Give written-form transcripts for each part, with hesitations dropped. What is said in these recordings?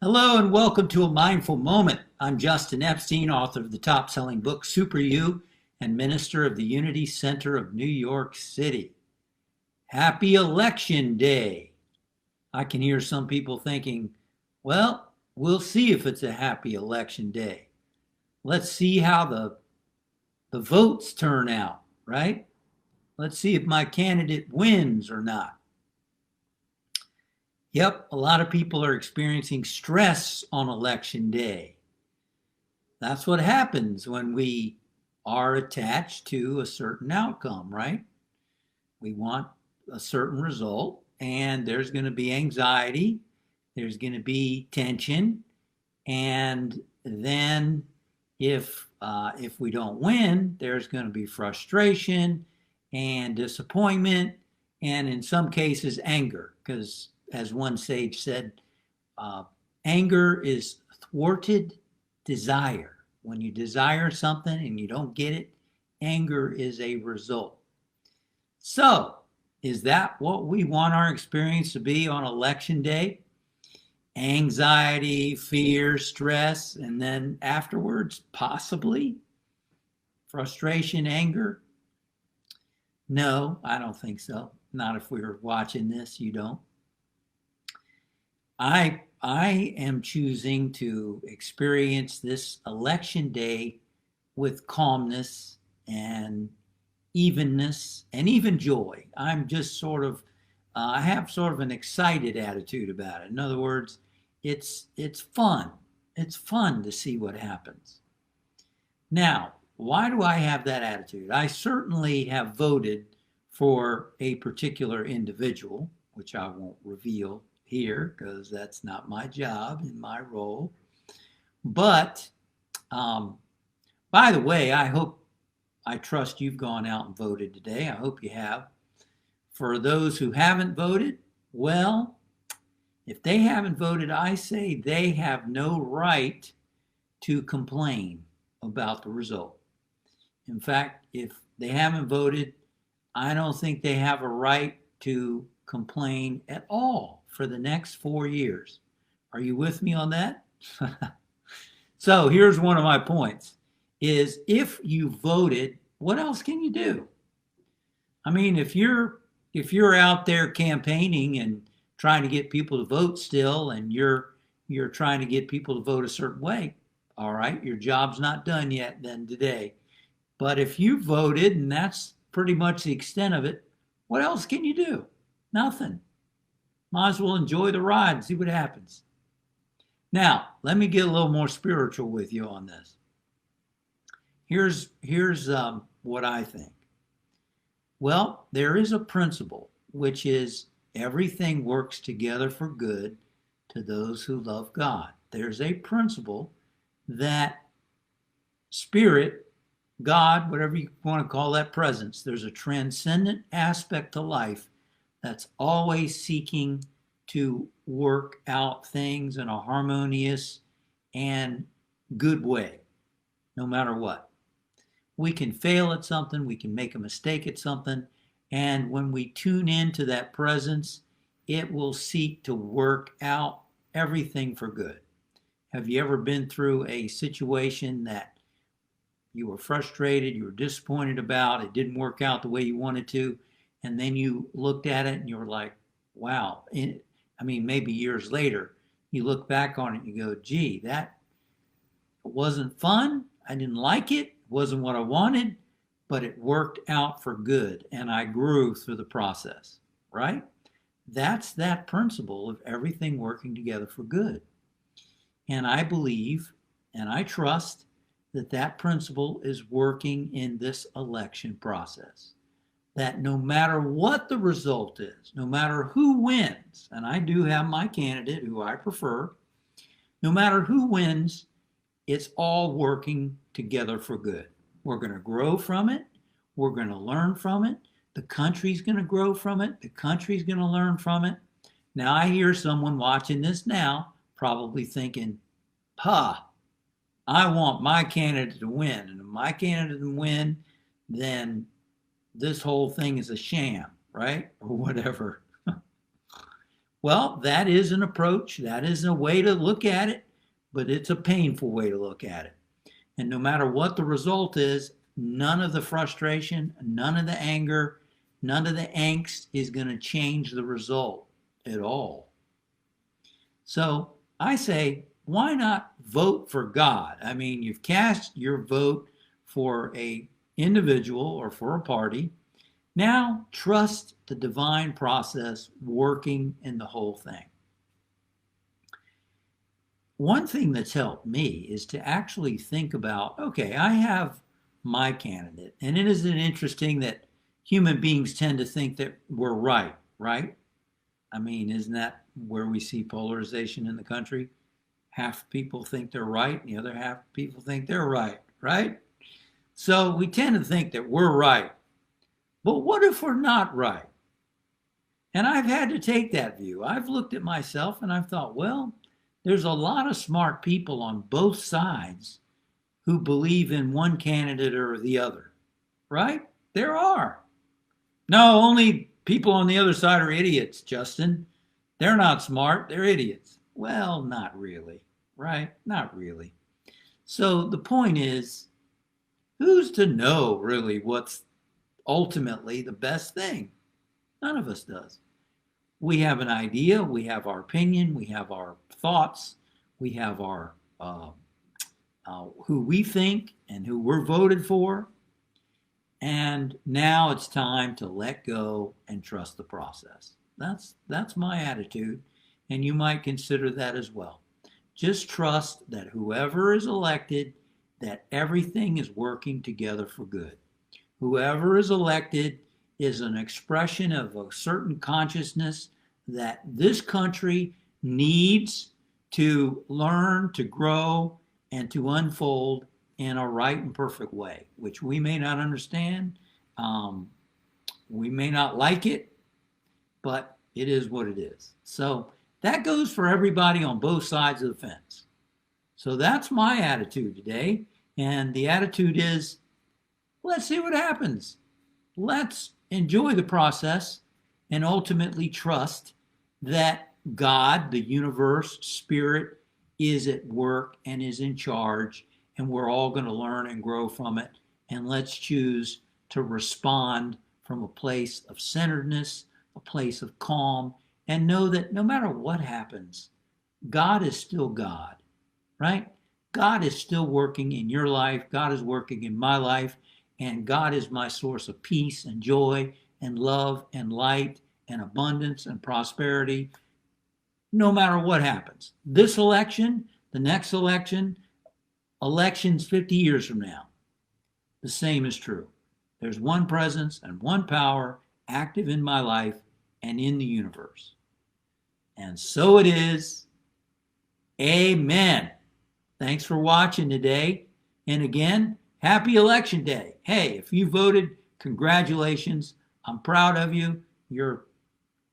Hello and welcome to A Mindful Moment. I'm Justin Epstein, author of the top-selling book Super You and minister of the Unity Center of New York City. Happy Election Day. I can hear some people thinking, well, we'll see if it's a happy election day. Let's see how the votes turn out, right? Let's see if my candidate wins or not. Yep, a lot of people are experiencing stress on election day. That's what happens when we are attached to a certain outcome, right? We want a certain result, and there's going to be anxiety, there's going to be tension, and then if we don't win, there's going to be frustration and disappointment, and in some cases anger, because as one sage said, anger is thwarted desire. When you desire something and you don't get it, anger is a result. So, is that what we want our experience to be on election day? Anxiety, fear, stress, and then afterwards, possibly frustration, anger? No, I don't think so. Not if we were watching this, you don't. I am choosing to experience this election day with calmness and evenness and even joy. I'm just I have sort of an excited attitude about it. In other words, it's fun. It's fun to see what happens. Now, why do I have that attitude? I certainly have voted for a particular individual, which I won't reveal here because that's not my job and my role. But by the way, I trust you've gone out and voted today. I hope you have. For those who haven't voted, well, if they haven't voted, I say they have no right to complain about the result. In fact, if they haven't voted, I don't think they have a right to complain at all for the next 4 years. Are you with me on that? So here's one of my points is if you voted, what else can you do? I mean, if you're out there campaigning and trying to get people to vote still and you're trying to get people to vote a certain way, all right, your job's not done yet then today. But if you voted and that's pretty much the extent of it, what else can you do? Nothing. Might as well enjoy the ride and see what happens. Now, let me get a little more spiritual with you on this. Here's what I think. Well, there is a principle, which is everything works together for good to those who love God. There's a principle that spirit, God, whatever you want to call that presence, there's a transcendent aspect to life that's always seeking to work out things in a harmonious and good way, no matter what. We can fail at something, we can make a mistake at something, and when we tune into that presence, it will seek to work out everything for good. Have you ever been through a situation that you were frustrated, you were disappointed about, it didn't work out the way you wanted to, and then you looked at it and you were like, wow. Maybe years later, you look back on it and you go, gee, that wasn't fun. I didn't like it. It wasn't what I wanted, but it worked out for good. And I grew through the process, right? That's that principle of everything working together for good. And I believe and I trust that that principle is working in this election process. That no matter what the result is, no matter who wins, and I do have my candidate who I prefer, no matter who wins, it's all working together for good. We're going to grow from it. We're going to learn from it. The country's going to grow from it. The country's going to learn from it. Now, I hear someone watching this now probably thinking, I want my candidate to win. And if my candidate to win, then this whole thing is a sham, right? Or whatever. Well, that is an approach. That is a way to look at it, but it's a painful way to look at it. And no matter what the result is, none of the frustration, none of the anger, none of the angst is going to change the result at all. So I say, why not vote for God? I mean, you've cast your vote for an individual or for a party. Now trust the divine process working in the whole thing. One thing that's helped me is to actually think about, okay, I have my candidate. And it isn't interesting that human beings tend to think that we're right, right? I mean, isn't that where we see polarization in the country? Half people think they're right, and the other half people think they're right, right? So we tend to think that we're right. But what if we're not right? And I've had to take that view. I've looked at myself and I've thought, well, there's a lot of smart people on both sides who believe in one candidate or the other, right? There are. No, only people on the other side are idiots, Justin. They're not smart, they're idiots. Well, not really, right? Not really. So the point is, who's to know really what's ultimately the best thing? None of us does. We have an idea, we have our opinion, we have our thoughts, we have our who we think and who we're voted for. And now it's time to let go and trust the process. That's my attitude, and you might consider that as well. Just trust that whoever is elected, that everything is working together for good. Whoever is elected is an expression of a certain consciousness that this country needs to learn, to grow, and to unfold in a right and perfect way, which we may not understand. We may not like it, but it is what it is. So that goes for everybody on both sides of the fence. So that's my attitude today. And the attitude is, let's see what happens. Let's enjoy the process and ultimately trust that God, the universe, spirit, is at work and is in charge, and we're all going to learn and grow from it. And let's choose to respond from a place of centeredness, a place of calm, and know that no matter what happens, God is still God, right? God is still working in your life. God is working in my life. And God is my source of peace and joy and love and light and abundance and prosperity, no matter what happens. This election, the next election, elections 50 years from now, the same is true. There's one presence and one power active in my life and in the universe. And so it is. Amen. Thanks for watching today. And again, happy election day. Hey, if you voted, congratulations. I'm proud of you. You're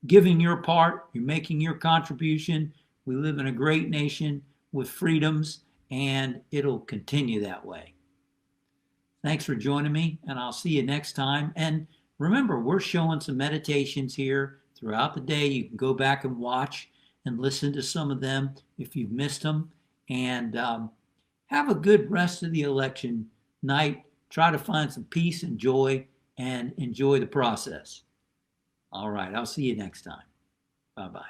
giving your part. You're making your contribution. We live in a great nation with freedoms, and it'll continue that way. Thanks for joining me, and I'll see you next time. And remember, we're showing some meditations here throughout the day. You can go back and watch and listen to some of them if you've missed them. And have a good rest of the election night. Try to find some peace and joy and enjoy the process. All right, I'll see you next time. Bye-bye.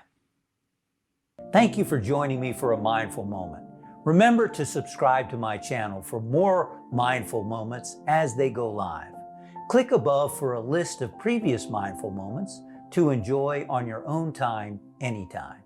Thank you for joining me for a mindful moment. Remember to subscribe to my channel for more mindful moments as they go live. Click above for a list of previous mindful moments to enjoy on your own time, anytime.